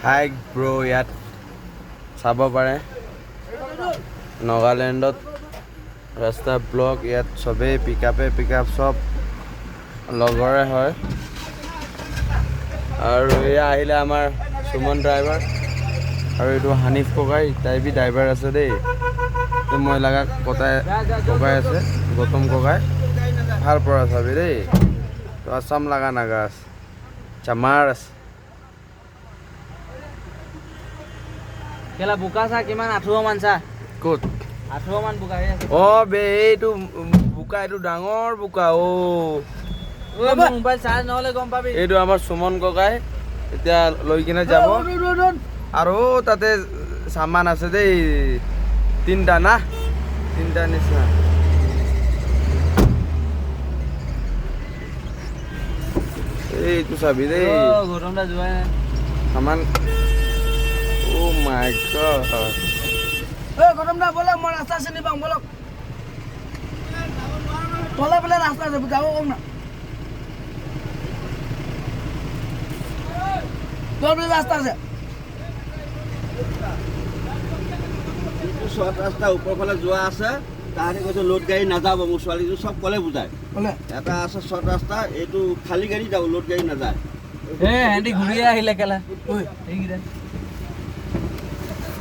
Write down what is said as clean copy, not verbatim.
hike ব্ৰ ইয়াত চাব পাৰে নাগালেণ্ডত ৰাস্তা ব্লক ইয়াত চবেই পিক আপ চব লগৰে হয় আৰু এয়া আহিলে আমাৰ সুমন ড্ৰাইভাৰ আৰু এইটো হানিফ ককাই টাইপি ড্ৰাইভাৰ আছে দেই তো মই লগা ককাই আছে গৌতম ককাই ভাল পৰা চাবি দেই তো আছাম লাগা নাগা আছে চামাৰ আছে কেলা বোকা চা কিমান 18 মান চা ক'ত 18 মান বোকা আছে অ বে এইটো বোকা এইটো ডাঙৰ বোকা অ মোবাইল চাৰ্জ নহলে গম পাবি এইটো আমাৰ সুমন ককাই এতিয়া লৈ কিনে যাব আৰু তাতে সামান আছে দেই তিনটা নিচিনা এইটো চাবি দেই গৰমটা যোৱাই নাই সামান ও মাই গড গৰমটা বলে মই ৰাস্তা চিনি পাম বলক তলে বলে ৰাস্তা যাব যাব কম না তলে ৰাস্তা আছে শৰ্ট ৰাস্তা ওপৰ ফালে যোৱা আছে তাহাঁতে কৈছে লোড গাড়ী নাযাব মোৰ ছোৱালীটো চব ক'লে বুজায় এটা আছে শৰ্ট ৰাস্তা এইটো খালী গাড়ী যাব লোড গাড়ী নাযায় হেঁতি ঘূৰি আহিলে কেলা